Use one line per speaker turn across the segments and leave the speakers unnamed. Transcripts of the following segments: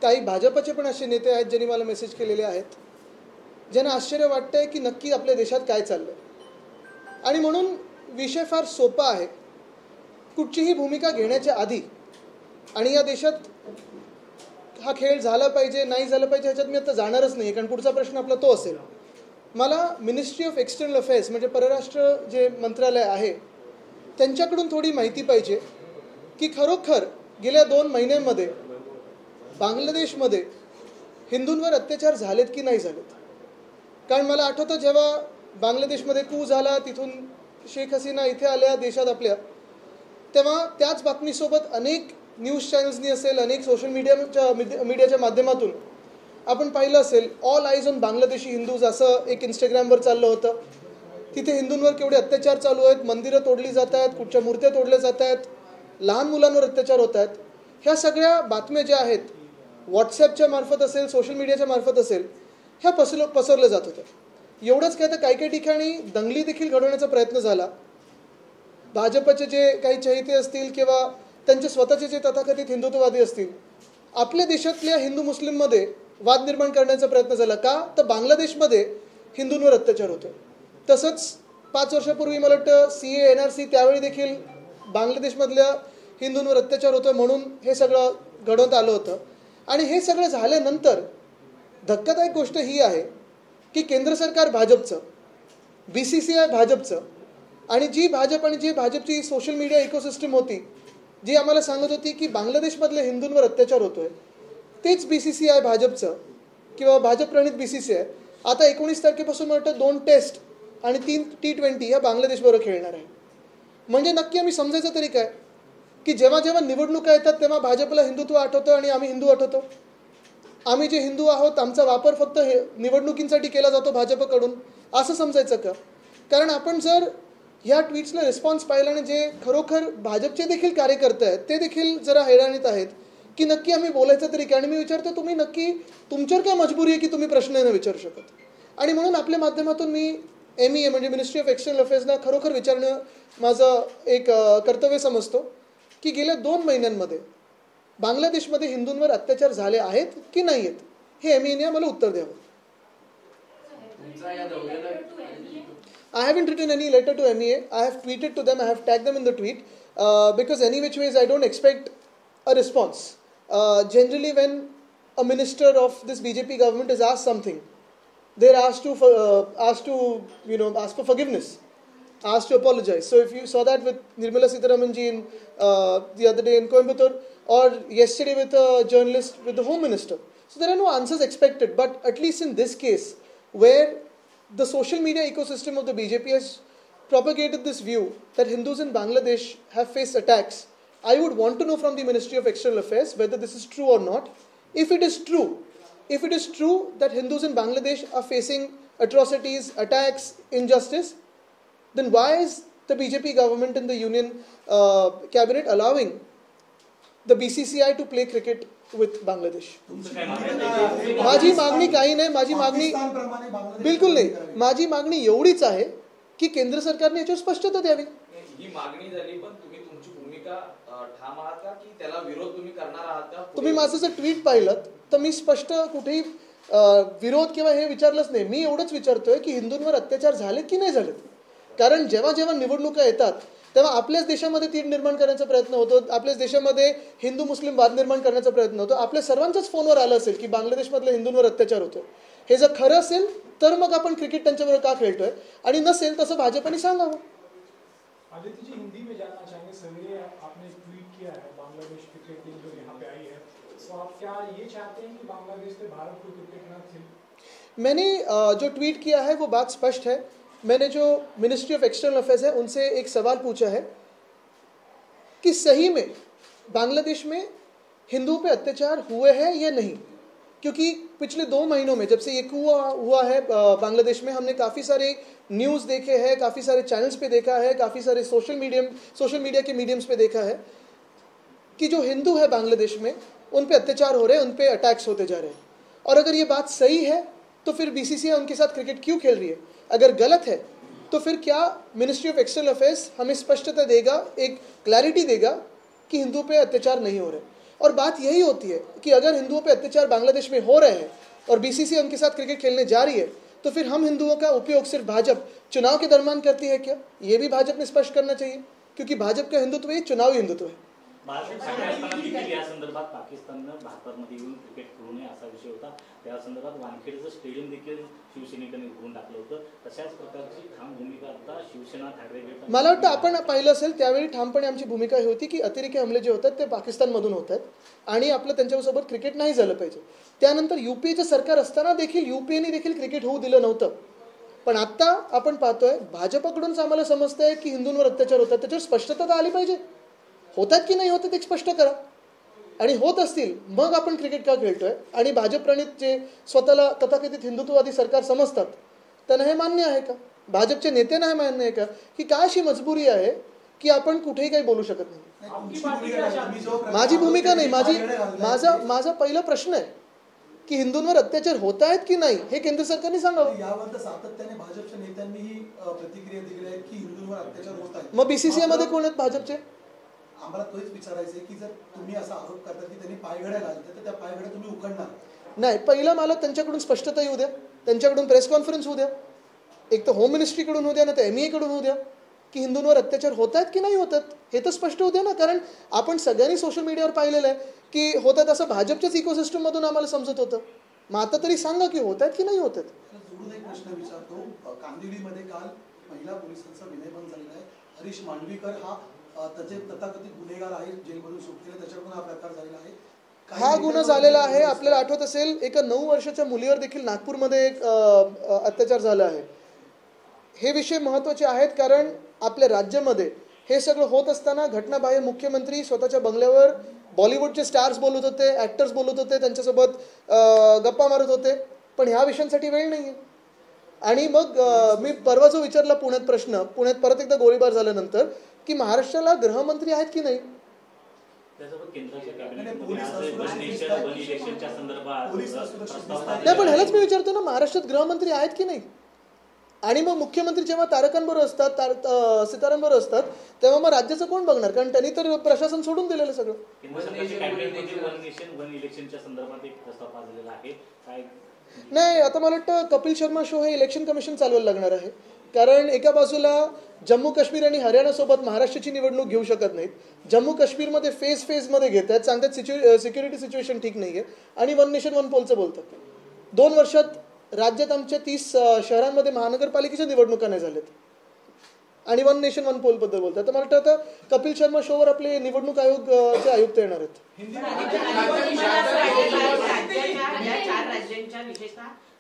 काही भाजपचे पण असे नेते आहेत ज्यांनी मला मेसेज केलेले आहेत, ज्यांना आश्चर्य वाटतं आहे की नक्की आपल्या देशात काय चाललं आहे. आणि म्हणून विषय फार सोपा आहे. कुठचीही भूमिका घेण्याच्या आधी आणि या देशात हा खेळ झाला पाहिजे नाही झाला पाहिजे ह्याच्यात मी आता जाणारच नाही, कारण पुढचा प्रश्न आपला तो असेल. मला मिनिस्ट्री ऑफ एक्सटर्नल अफेअर्स म्हणजे परराष्ट्र जे मंत्रालय आहे त्यांच्याकडून थोडी माहिती पाहिजे की खरोखर गेल्या 2 महिन्यांमध्ये बांगलादेशमध्ये हिंदूंवर अत्याचार झालेत की नाही झालेत. कारण मला आठवतं जेव्हा बांगलादेशमध्ये कू झाला, तिथून शेख हसीना इथे आल्या देशात आपल्या, तेव्हा त्याच बातमीसोबत अनेक न्यूज चॅनल्सनी असेल, अनेक सोशल मीडियाच्या माध्यमातून आपण पाहिलं असेल all eyes on Bangladeshi Hindus असं एक इंस्टाग्रामवर चाललं होतं. तिथे हिंदूंवर केवढे अत्याचार चालू आहेत, मंदिरं तोडली जात आहेत, कुठच्या मूर्त्या तोडल्या जात आहेत, लहान मुलांवर अत्याचार होत आहेत. ह्या सगळ्या बातम्या ज्या आहेत व्हॉट्सॲपच्या मार्फत असेल, सोशल मीडियाच्या मार्फत असेल, ह्या पसरल्या जात होत्या. एवढंच काय तर काही ठिकाणी दंगली देखील घडवण्याचा प्रयत्न झाला. भाजपचे जे काही चहेते असतील किंवा त्यांचे स्वतःचे जे तथाकथित हिंदुत्ववादी असतील, आपल्या देशातल्या हिंदू मुस्लिममध्ये वाद निर्माण करण्याचा प्रयत्न झाला. का तर बांगलादेशमध्ये हिंदूंवर अत्याचार होतो. तसंच 5 वर्षापूर्वी मला वाटतं CA NRC त्यावेळी देखील बांगलादेशमधल्या हिंदूंवर अत्याचार होतो म्हणून हे सगळं घडवत आलं होतं. आणि हे सगळं झाल्यानंतर धक्कादायक गोष्ट ही आहे की केंद्र सरकार भाजपचं, BCCI भाजपचं, आणि जी भाजपची सोशल मीडिया इकोसिस्टम होती जी आम्हाला सांगत होती की बांगलादेशमधल्या हिंदूंवर अत्याचार होतोय, तेच BCCI भाजपचं किंवा भाजप प्रणित BCCI आता 19 तारखेपासून मला वाटतं 2 टेस्ट आणि 3 T20 या बांगलादेशबरोबर खेळणार आहे. म्हणजे नक्की आम्ही समजायचं तरी काय की जेव्हा जेव्हा निवडणुका येतात तेव्हा भाजपला हिंदुत्व आठवतं आणि आम्ही हिंदू आठवतो. आम्ही जे हिंदू आहोत आमचा वापर फक्त निवडणुकींसाठी केला जातो भाजपकडून, असं समजायचं का? कारण आपण जर ह्या ट्विट्सला रिस्पॉन्स पाहिला आणि जे खरोखर भाजपचे देखील कार्यकर्ते आहेत ते देखील जरा हैराणीत आहेत की नक्की आम्ही बोलायचं तरी काय. आणि मी विचारतो तुम्ही नक्की तुमच्यावर काय मजबुरी आहे की तुम्ही प्रश्न नाही विचारू शकत. आणि म्हणून आपल्या माध्यमातून मी MEA म्हणजे मिनिस्ट्री ऑफ एक्सटर्नल अफेअर्सना खरोखर विचारणं माझं एक कर्तव्य समजतो की गेल्या 2 महिन्यांमध्ये बांगलादेशमध्ये हिंदूंवर अत्याचार झाले आहेत की नाही आहेत, हे MEAने मला उत्तर द्यावं. I haven't written any letter to MEA. I have tweeted to them. I have tagged them in the tweet because any which ways I don't expect a response. Generally, when a minister of this BJP government is asked something, they're asked to ask for forgiveness, asked to apologize. So if you saw that with Nirmala Sitharaman ji in the other day in Coimbatore, or yesterday with a journalist with the Home Minister, so there are no answers expected. But at least in this case, where the social media ecosystem of the BJP has propagated this view that Hindus in Bangladesh have faced attacks, I would want to know from the Ministry of External Affairs whether this is true or not. If it is true that Hindus in Bangladesh are facing atrocities, attacks, injustice, then why is the BJP government and the union cabinet allowing the BCCI to play cricket with Bangladesh? माझी मागणी काही नाही, माझी मागणी बिलकुल नाही, माझी मागणी एवढीच आहे की केंद्र सरकारने याच्यावर स्पष्टता द्यावी.
ही मागणी झाली पण तुम्ही तुमची भूमिका ठाम आहात का की त्याला विरोध तुम्ही करणार आहात का?
तुम्ही माझं जर ट्विट पाहिलं तर मी स्पष्ट कुठेही विरोध किंवा हे विचारलंच नाही. मी एवढंच विचारतोय की हिंदूंवर अत्याचार झालेत की नाही झालेत. कारण जेव्हा जेव्हा निवडणुका येतात तेव्हा आपल्याच देशामध्ये तीड निर्माण करण्याचा प्रयत्न होतो, आपल्याच देशामध्ये हिंदू मुस्लिम वाद निर्माण करण्याचा प्रयत्न होतो. आपल्या सर्वांच्याच फोनवर आलं असेल की बांगलादेशमधल्या हिंदूंवर अत्याचार होतो. हे जर खरं असेल तर मग आपण क्रिकेट त्यांच्याबरोबर का खेळतोय, आणि नसेल तसं भाजपने सांगावं.
आदित्य जी, हिंदी में जानना चाहेंगे, सवेरे आपने ट्वीट किया है बांग्लादेश क्रिकेट टीम जो यहाँ पे आई है, तो आप क्या ये चाहते हैं कि बांग्लादेश से भारत को क्रिकेट ना खेले?
मैंने जो ट्वीट किया है वो बात स्पष्ट है. मैंने जो मिनिस्ट्री ऑफ एक्सटर्नल अफेयर्स है उनसे एक सवाल पूछा है कि सही में बांग्लादेश में हिंदुओं पे अत्याचार हुए हैं या नहीं. क्योंकि पिछले 2 महीनों में जब से ये हुआ है बांग्लादेश में, हमने काफ़ी सारे न्यूज़ देखे हैं, काफ़ी सारे चैनल्स पे देखा है, काफ़ी सारे सोशल मीडिया के मीडियम्स पे देखा है कि जो हिंदू है बांग्लादेश में उन पे अत्याचार हो रहे हैं, उन पे अटैक्स होते जा रहे हैं. और अगर ये बात सही है तो फिर BCCI उनके साथ क्रिकेट क्यों खेल रही है? अगर गलत है तो फिर क्या मिनिस्ट्री ऑफ एक्सटर्नल अफेयर्स हमें स्पष्टता देगा, एक क्लैरिटी देगा कि हिंदू पे अत्याचार नहीं हो रहे. और बात यही होती है कि अगर हिंदुओं पे अत्याचार बांग्लादेश में हो रहे हैं और बीसीसीआई उनके साथ क्रिकेट खेलने जा रही है, तो फिर हम हिंदुओं का उपयोग सिर्फ भाजपा चुनाव के दरमियान करती है क्या? ये भी भाजपा ने स्पष्ट करना चाहिए, क्योंकि भाजपा का हिंदुत्व ये चुनावी हिंदुत्व है.
या संदर्भात पाकिस्ताननं भारतामध्ये येऊन क्रिकेट खेळू नये असा विषय होता. त्या संदर्भात वानखेडेचं स्टेडियम देखील शिवसेनेकडे उघडून टाकलं होतं. तशाच प्रकारची ठाम भूमिका आता शिवसेना ठाकरे गट.
मला वाटतं आपण पाहिलं असेल त्यावेळी ठामपणे आमची भूमिका ही होती की अतिरेकी हमले जे होतात ते पाकिस्तानमधून होत आहेत आणि आपलं त्यांच्यासोबत क्रिकेट नाही झालं पाहिजे. त्यानंतर युपीएचं सरकार असताना देखील युपीएने देखील क्रिकेट होऊ दिलं नव्हतं. पण आता आपण पाहतोय भाजपकडूनच आम्हाला समजतंय की हिंदूंवर अत्याचार होतात. त्याच्यावर स्पष्टता आली पाहिजे. होतात की नाही होतात एक स्पष्ट करा, आणि होत असतील मग आपण क्रिकेट का खेळतोय. आणि भाजपप्रणित जे स्वतःला तथाकथित हिंदुत्ववादी सरकार समजतात त्यांना हे मान्य आहे का? भाजपचे नेत्यांना हे मान्य आहे का की काय अशी मजबुरी आहे की आपण कुठेही काही बोलू शकत नाही? माझी भूमिका नाही, माझा पहिला प्रश्न आहे की हिंदूंवर अत्याचार होत आहेत की नाही हे केंद्र सरकारने सांगावं.
यावर सातत्याने भाजपच्या नेत्यांनीही प्रतिक्रिया दिली आहे की हिंदूंवर अत्याचार होत आहेत.
मग बीसीसीआय मध्ये कोण आहेत भाजपचे?
आम्हाला तोच विचारायचं आहे की जर तुम्ही असा आरोप करता की त्यांनी पायघड्या घालतात तर त्या पायघड्या तुम्ही उकडणार
नाही. पहिला मला त्यांच्याकडून स्पष्टता येऊ द्या, त्यांच्याकडून प्रेस कॉन्फरन्स होऊ द्या, एक तर होम मिनिस्ट्रीकडून होऊ द्या ना तर MEA कडून होऊ द्या की हिंदूंवर अत्याचार होत आहेत की नाही होतात हे तर स्पष्ट होऊ द्या ना. कारण आपण सगळ्यांनी सोशल मीडियावर पाहिलेलं आहे की होतात असं भाजपच्याच इकोसिस्टममधून आम्हाला समजत होतं. मग आता तरी सांगा की होत आहेत की नाही होत आहेत.
जोडून एक प्रश्न विचारतो. कांदिवलीमध्ये काल महिला पोलिसांचा विनयभंग झालेला आहे. हरीश मांडवीकर हा त्याचे तथाकथित गुन्हेगार आहे, जेलमधून सुटलेला, त्याच्याकडून हा प्रकार झालेला आहे.
हा गुन्हा झालेला आहे. आपल्याला आठवत असेल एका 9 वर्षाच्या मुलीवर देखील नागपूरमध्ये एक अत्याचार झाला आहे. हे विषय महत्त्वाचे आहेत कारण आपल्या राज्यामध्ये हे सगळं होत असताना घटनाबाह्य मुख्यमंत्री स्वतःच्या बंगल्यावर बॉलिवूडचे स्टार्स बोलत होते, ॲक्टर्स बोलत होते, त्यांच्यासोबत गप्पा मारत होते. पण ह्या विषयांसाठी वेळ नाही आहे. आणि मग मी परवा जो विचारला पुण्यात प्रश्न, पुण्यात परत एकदा गोळीबार झाल्यानंतर की महाराष्ट्राला गृहमंत्री आहेत की नाही. नाही पण ह्यालाच मी विचारतो ना, महाराष्ट्रात गृहमंत्री आहेत की नाही. आणि मग मुख्यमंत्री जेव्हा तारकांबरोबर असतात, सितारांबरोबर असतात, तेव्हा मग राज्याचं कोण बघणार? कारण त्यांनी तर प्रशासन सोडून दिलेलं सगळं. नाही, आता मला वाटतं कपिल शर्मा शो हे इलेक्शन कमिशन चालवायला लागणार आहे. कारण एका बाजूला जम्मू काश्मीर आणि हरियाणासोबत महाराष्ट्राची निवडणूक घेऊ शकत नाहीत. जम्मू काश्मीरमध्ये फेजमध्ये घेत आहेत, सांगतात सिक्युरिटी सिच्युएशन ठीक नाही आहे आणि 1 नेशन 1 पोलचं बोलतात. 2 वर्षात राज्यात आमच्या 30 शहरांमध्ये महानगरपालिकेच्या निवडणुका नाही झाल्यात आणि 1 नेशन 1 पोल बद्दल बोलतात. तर मला वाटतं आता कपिल शर्मा शोवर आपले निवडणूक आयोगचे आयुक्त येणार आहेत.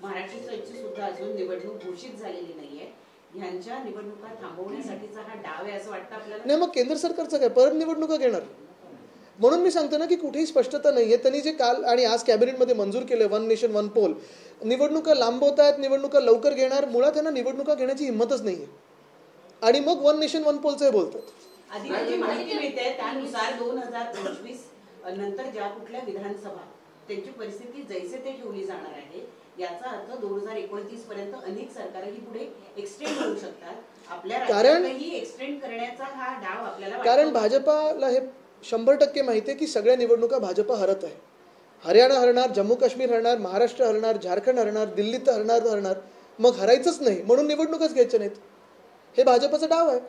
महाराष्ट्राची सुद्धा अजून निवडणूक घोषित झालेली नाहीये. ह्यांच्या निवडणुका थांबवण्यासाठीचा हा डाव आहे असं वाटतं आपल्याला.
नाही, मग केंद्र सरकारचं काय परत निवडणुका घेणार. म्हणून मी सांगतो ना की कुठेही स्पष्टता नाहीये. त्यांनी जे काल आणि आज कॅबिनेटमध्ये मंजूर केले 1 नेशन 1 पोल, निवडणुका लांबवत आहेत, निवडणुका लवकर घेणार. मुळात त्यांना निवडणुका घेण्याची हिंमतच नाहीये आणि मग 1 नेशन 1 पोलचं बोलतात.
अधिकृत माहिती मिळते त्यानुसार 2025 नंतर ज्या कुठल्या विधानसभा त्यांची परिस्थिती जैसे ते ठेवली जाणार आहे. याचा अर्थ 2029 पर्यंत अनेक सरकारही पुढे एक्सटेंड होऊ शकतात. आपल्या राज्यातही एक्सटेंड करण्याचा हा डाव आपल्याला,
कारण भाजपाला हे 100% माहिती आहे की सगळ्या निवडणुका भाजपा हरत आहे. हरियाणा हरणार, जम्मू काश्मीर हरणार, महाराष्ट्र हरणार, झारखंड हरणार, दिल्ली तर हरणार. मग हरायचंच नाही म्हणून निवडणुकाच घ्यायच्या नाहीत. हे भाजपाचा डाव आहे.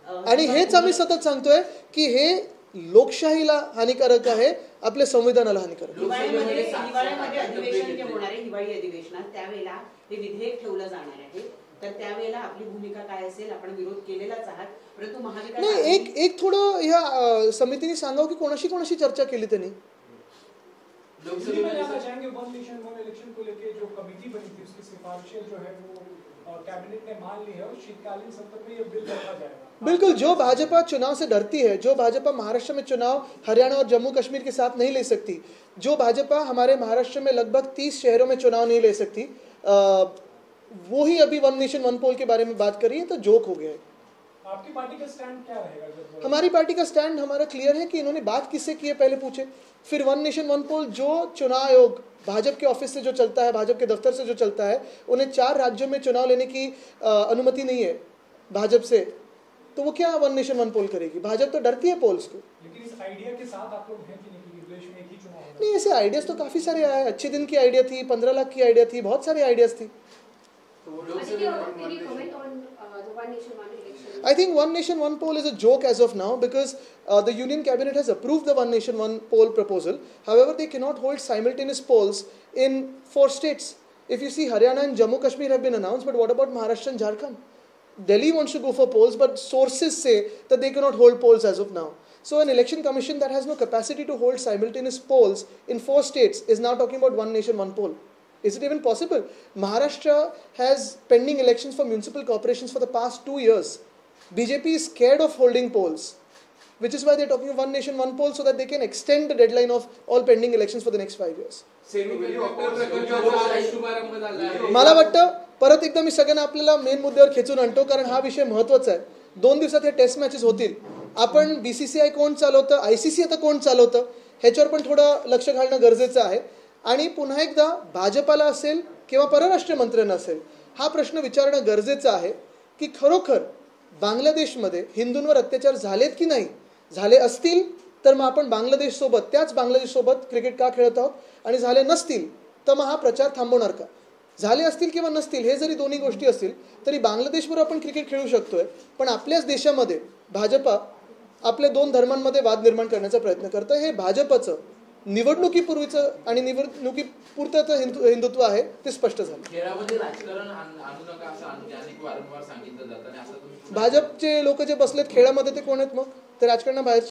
आणि हेच आम्ही सतत सांगतोय की हे लोकशाहीला हानिकारक आहे, आपल्या संविधानाला हानिकारक.
हिवाळ्यामध्ये अधिवेशन जे होणार आहे, हिवाळी अधिवेशनात त्यावेळेला हे विधेयक ठेवलं जाणार आहे. तर त्यावेळेला आपली भूमिका काय असेल? आपण विरोध केलेलाच आहात, परंतु महाविकास
नाही, एक थोडं ह्या समितीने सांगावं की कोणाशी चर्चा केली त्यांनी.
कैबिनेट ने मान ली है और शीतकालीन सत्र में ये बिल रखा जाएगा.
बिल्कुल, जो भाजपा चुनाव से डरती है, जो भाजपा महाराष्ट्र में चुनाव हरियाणा और जम्मू कश्मीर के साथ नहीं ले सकती, जो भाजपा हमारे महाराष्ट्र में लगभग 30 शहरों में चुनाव नहीं ले सकती, वो ही अभी 1 नेशन 1 पोल के बारे में बात कर रही है. तो जोक हो गया है.
आपकी पार्टी का स्टैंड क्या रहेगा?
हमारी पार्टी का स्टैंड हमारा क्लियर है कि इन्होंने बात किससे की है पहले पूछे. फिर 1 नेशन 1 पोल जो चुनाव आयोग भाजपा के ऑफिस से जो चलता है, भाजपा के दफ्तर से जो चलता है, उन्हें 4 राज्यों में चुनाव लेने की अनुमति नहीं है भाजपा से. तो वो क्या 1 नेशन 1 पोल करेगी? भाजपा तो डरती है पोल्स को.
लेकिन इस आइडिया के साथ आप लोग हैं कि नहीं? प्रदेश में एक ही चुनाव होगा।
नहीं, ऐसे आइडियाज तो काफी सारे आए। अच्छे दिन की आइडिया थी, 15 लाख की आइडिया थी, बहुत सारी आइडियाज थी। I think one nation, one poll is a joke as of now because the Union Cabinet has approved the one nation, one poll proposal. However, they cannot hold simultaneous polls in 4 states. If you see, Haryana and Jammu Kashmir have been announced, but what about Maharashtra and Jharkhand? Delhi wants to go for polls, but sources say that they cannot hold polls as of now. So an election commission that has no capacity to hold simultaneous polls in 4 states is now talking about one nation, one poll. Is it even possible? Maharashtra has pending elections for municipal corporations for the past 2 years. BJP is scared of holding polls, which is why they're talking of one nation, one poll so that they can extend the deadline of all pending elections for the next 5 years. मला वाटतं परत एकदा मी सगळ्यांना आपल्याला main मुद्द्यावर खेचून आणतो, कारण हा विषय महत्त्वाचा आहे. 2 दिवसात हे टेस्ट मॅचेस होतील. आपण BCCI कोण चालवतं, ICC आता कोण चालवतं, ह्याच्यावर पण थोडं लक्ष घालणं गरजेचं आहे. आणि पुन्हा एकदा भाजपाला असेल किंवा परराष्ट्र मंत्र्यांना असेल, हा प्रश्न विचारणं गरजेचं आहे की खरोखर बांगलादेशमध्ये हिंदूंवर अत्याचार झालेत की नाही. झाले असतील तर मग आपण बांगलादेशसोबत, त्याच बांगलादेशसोबत क्रिकेट का खेळत आहोत, आणि झाले नसतील तर मग हा प्रचार थांबवणार का. झाले असतील किंवा नसतील, हे जरी दोन्ही गोष्टी असतील तरी बांगलादेशवर आपण क्रिकेट खेळू शकतोय. पण आपल्याच देशामध्ये भाजपा आपल्या 2 धर्मांमध्ये वाद निर्माण करण्याचा प्रयत्न करतं. हे भाजपचं निवडणुकीपूर्वीचं आणि निवडणुकीपुरतं हिंदुत्व आहे, ते स्पष्ट झालं.
खेळामध्ये राजकारण आणू नका असं अनेक वारंवार सांगितलं जातं आणि असं तुम्ही
भाजपचे लोक जे बसलेत खेळामध्ये ते कोण आहेत मग? ते राजकारणाबाहेर